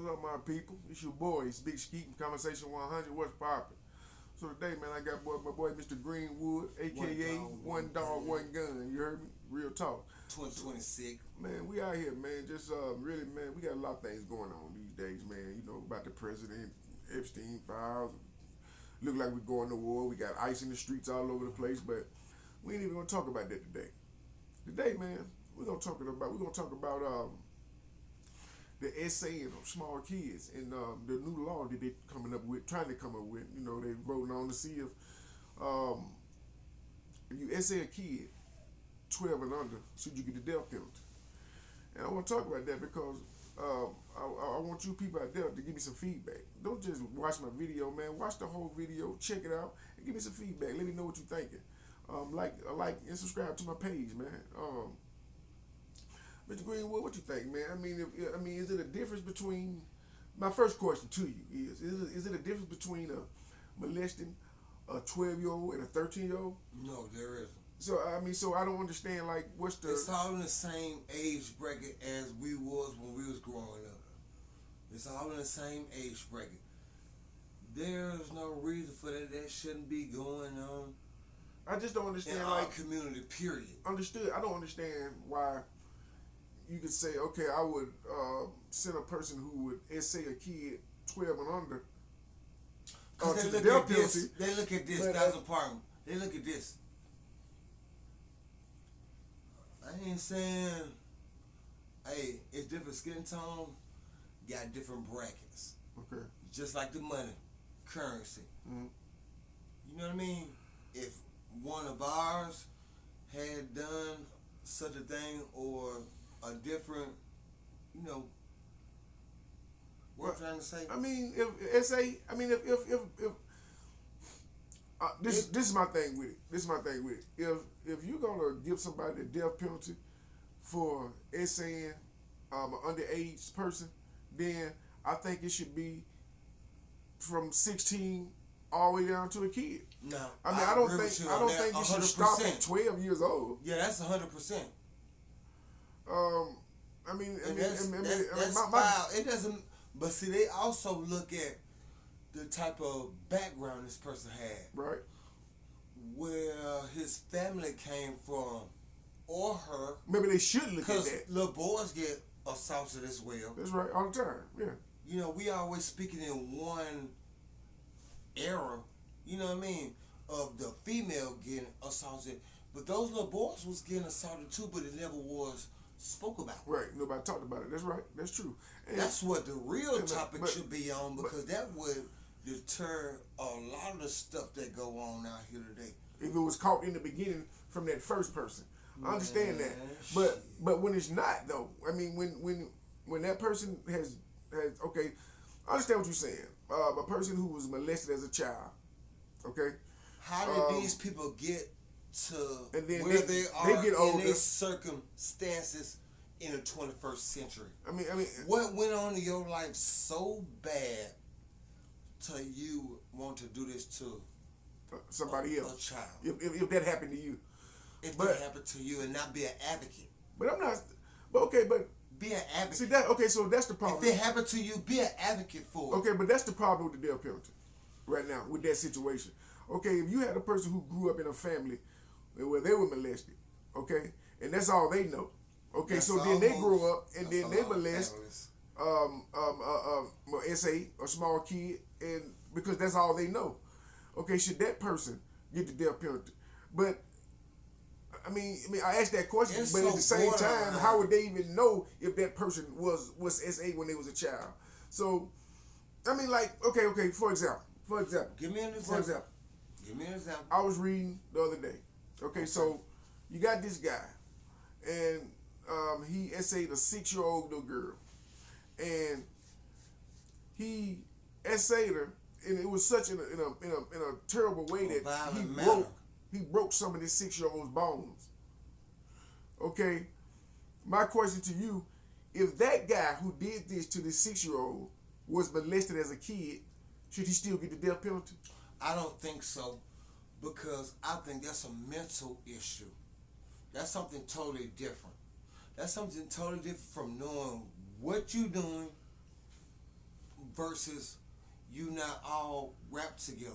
up, my people? It's your boy, it's Big Skeet from Conversation 100. What's poppin'? So today, man, I got my boy Mr. Greenwood, aka One Dog, One Gun. You heard me? Real talk. 2026. Man, we out here, man. Just really, man, we got a lot of things going on these days, man. You know about the president, Epstein files. Look like we're going to war. We got ice in the streets all over the place, but we ain't even gonna talk about that today. Today, man, we're gonna talk about the essay of small kids and the new law that they trying to come up with. You know, they voting on to see if you essay a kid 12 and under, should you get the death penalty? And I want to talk about that because I want you people out there to give me some feedback. Don't just watch my video, man. Watch the whole video, check it out, and give me some feedback. Let me know what you're thinking. Like and subscribe to my page, man. Mr. Greenwood, what you think, man? I mean, is it a difference between? My first question to you is it a difference between molesting a 12-year-old and a 13-year-old? No, there isn't. So I don't understand, like, what's the? It's all in the same age bracket as we was when we was growing up. It's all in the same age bracket. There's no reason for that. That shouldn't be going on. I just don't understand, in like, our community. Period. Understood. I don't understand why you could say, okay, I would send a person who would essay a kid 12 and under to the death penalty. They look at this. That's a problem. They look at this. I ain't saying, hey, it's different skin tone, got different brackets. Okay. Just like the money, currency. Mm-hmm. You know what I mean? If one of ours had done such a thing or a different, you know, what I'm trying to say? I mean, if this is my thing with it. If you're gonna give somebody the death penalty for essaying an underage person, then I think it should be from 16 all the way down to a kid. No, I don't think you should stop at 12 years old. Yeah, that's 100%. That's foul. It doesn't. But see, they also look at the type of background this person had, right? Where his family came from, or her. Maybe they should look at that. Because little boys get assaulted as well. That's right, all the time. Yeah. You know, we always speaking in one era. You know what I mean? Of the female getting assaulted, but those little boys was getting assaulted too, but it never was spoke about. Right. Nobody talked about it. That's right. That's true. And that's what the real topic should be on, because that would deter a lot of the stuff that go on out here today. If it was caught in the beginning from that first person, I understand that. But when it's not, though, I mean, when that person has okay, I understand what you're saying. A person who was molested as a child, okay. How did these people get to and then where they are get older, in their circumstances in the 21st century? I mean, what went on in your life so bad till you want to do this to somebody else, a child? If that happened to you, if that happened to you, and not be an advocate. But I'm not. But okay, but be an advocate. See that? Okay, so that's the problem. If it happened to you, be an advocate for it. Okay, but that's the problem with the death penalty right now with that situation. Okay, if you had a person who grew up in a family where they were molested, okay, and that's all they know. Okay, that's so then they grow up and then they molest essay a small kid, and because that's all they know. Okay, should that person get the death penalty? But I mean, I asked that question, but at the same time, how would they even know if that person was SA when they was a child? So, I mean, like, okay. For example, give me an example. Give me an example. I was reading the other day. Okay, so you got this guy, and he essayed a 6-year-old little girl, and he essayed her, and it was such in a terrible way that he broke some of this 6-year-old's bones. Okay, my question to you: if that guy who did this to this 6-year-old was molested as a kid, should he still get the death penalty? I don't think so, because I think that's a mental issue. That's something totally different. That's something totally different from knowing what you're doing versus you not all wrapped together.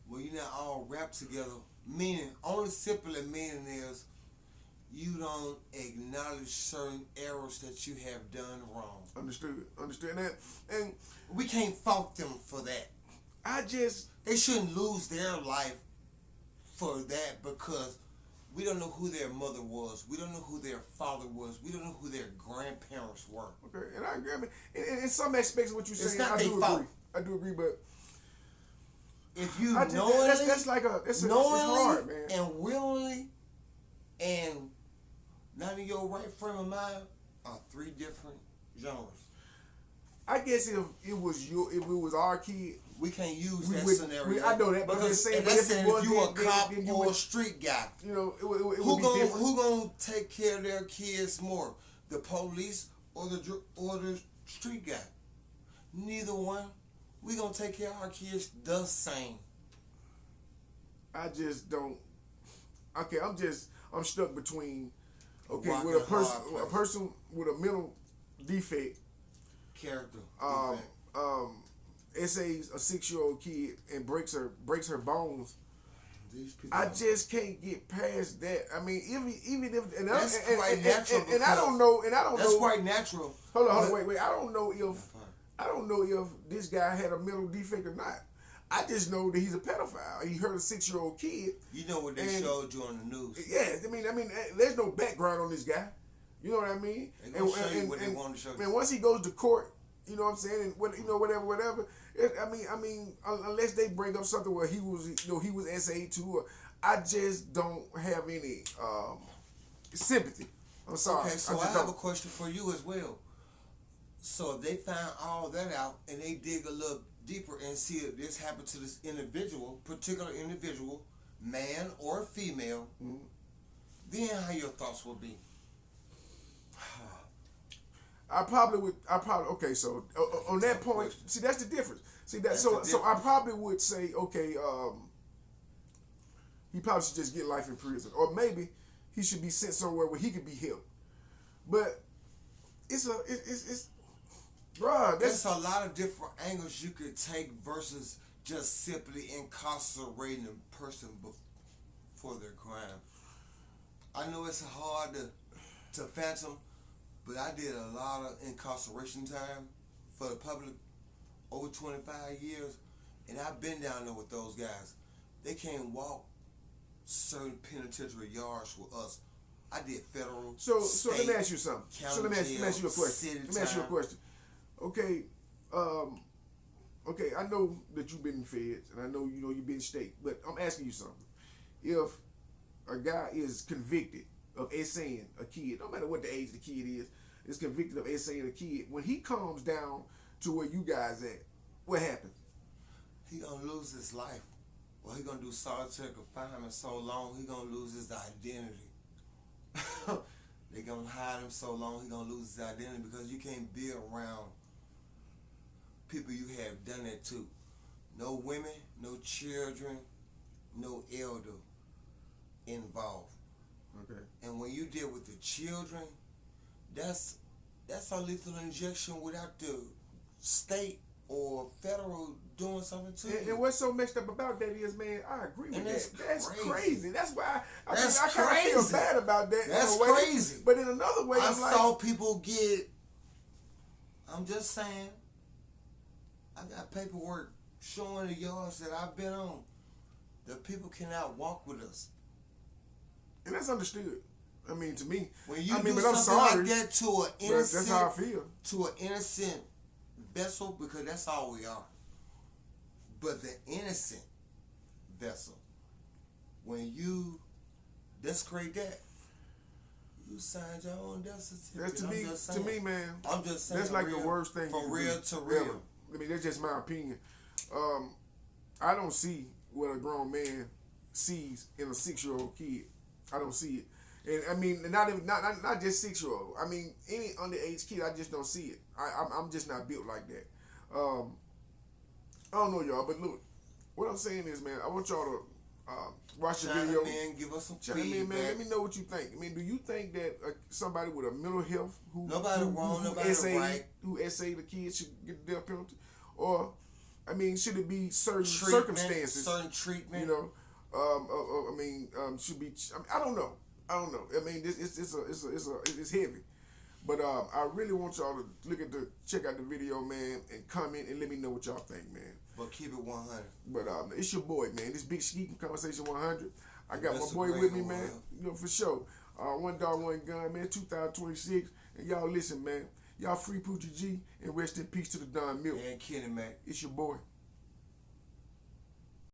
Well, you not all wrapped together, meaning, only simply meaning is you don't acknowledge certain errors that you have done wrong. Understood that, and We can't fault them for that. I just They shouldn't lose their life for that because we don't know who their mother was. We don't know who their father was. We don't know who their grandparents were. okay, and I agree. I mean, in some aspects of what you're It's saying, not I their do fault. agree. I do agree, but If you I just, knowingly, that's like it's knowingly hard, man. and willingly and not in your right frame of mind are three different genres. I guess if it was our kid, We can't use We that would- scenario. I know that, but I'm because just saying, and but that's if it saying was, if you a then cop you or would- a street guy, you know, it would who be gonna different. who gonna take care of their kids more, the police or the street guy? Neither one. We gonna take care of our kids the same. I just don't. Okay, I'm stuck between. Okay, Rock with a and hard person place. with a mental defect, Character. um, defect. essays a 6-year-old kid and breaks her bones. These people. I just can't get past that. I mean, even if and That's and, quite and, natural and I don't because know That's know. quite natural. Hold on, but- wait. I don't know if this guy had a mental defect or not. I just know that he's a pedophile. He hurt a 6-year-old kid. You know what they And- showed you on the news. Yeah, I mean, there's no background on this guy. You know what I mean? They gonna show you what they want to show you. And once he goes to court, you know what I'm saying, and whatever. I mean, unless they bring up something where he was SA too, or I just don't have any sympathy. I'm sorry. Okay, so I just have don't. a question for you as well. So if they find all that out and they dig a little deeper and see if this happened to this particular individual, man or female, then how your thoughts will be. I probably would. Okay. So on that point, question. see, that's the difference. See that. That's So the so I difference. probably would say, okay, he probably should just get life in prison, or maybe he should be sent somewhere where he could be helped. But it's bruh, There's a lot of different angles you could take versus just simply incarcerating a person for their crime. I know it's hard to fathom, but I did a lot of incarceration time for the public over 25 years, and I've been down there with those guys. They can't walk certain penitentiary yards with us. I did federal. So state, let me ask you something. county So let me ask you a jail, question. city Let me ask you a time. question. Okay, okay, I know that you've been in feds, and I know you've been state, but I'm asking you something. If a guy is convicted of essaying a kid, no matter what the age the kid is convicted of essaying a kid, when he comes down to where you guys at, what happens? He gonna lose his life. Well, he gonna do solitary confinement so long, he gonna lose his identity. They gonna hide him so long, he gonna lose his identity because you can't be around people you have done that to. No women, no children, no elder involved. Okay. And when you deal with the children, that's a lethal injection without the state or federal doing something to And you. what's so messed up about that is, man, I agree with And that. that's That's crazy. crazy. That's why I That's kind of feel crazy. bad about that. That's in a way. crazy. But in another way, I I'm like, saw people get. I'm just saying. I got paperwork showing the yards that I've been on. The people cannot walk with us. and that's understood. I mean, to me, When you I mean, do but I'm something sorry, like that to an but that's how I innocent, feel. to an innocent vessel, because that's all we are. But the innocent vessel, when you desecrate that, you signed your own death certificate. That's I'm just to saying. me, man. I'm just saying. That's like the real- worst thing. From you can real do, to real. ever. I mean, that's just my opinion. I don't see what a grown man sees in a 6-year-old kid. I don't see it, and I mean, not just 6-year-old. I mean, any underage kid, I just don't see it. I'm just not built like that. I don't know y'all, but look, what I'm saying is, man, I want y'all to watch the Chime video. in, give us some Chime in, feedback. man. Let me know what you think. I mean, do you think that somebody with a mental health Nobody wrong, nobody right. who essay the kids should get the death penalty, or I mean, should it be certain circumstances, certain treatment? You know, should be. I don't know. I mean, it's heavy. But I really want y'all to check out the video, man, and comment and let me know what y'all think, man. But keep it 100. But it's your boy, man. This Big Ski from Conversation 100. I got That's my boy a great with me, one, man. You know, for sure. One Dog, One Gun, man. 2026. And y'all listen, man. Y'all free Poochie G and rest in peace to the Don Milk. And Kenny Mac. It's your boy.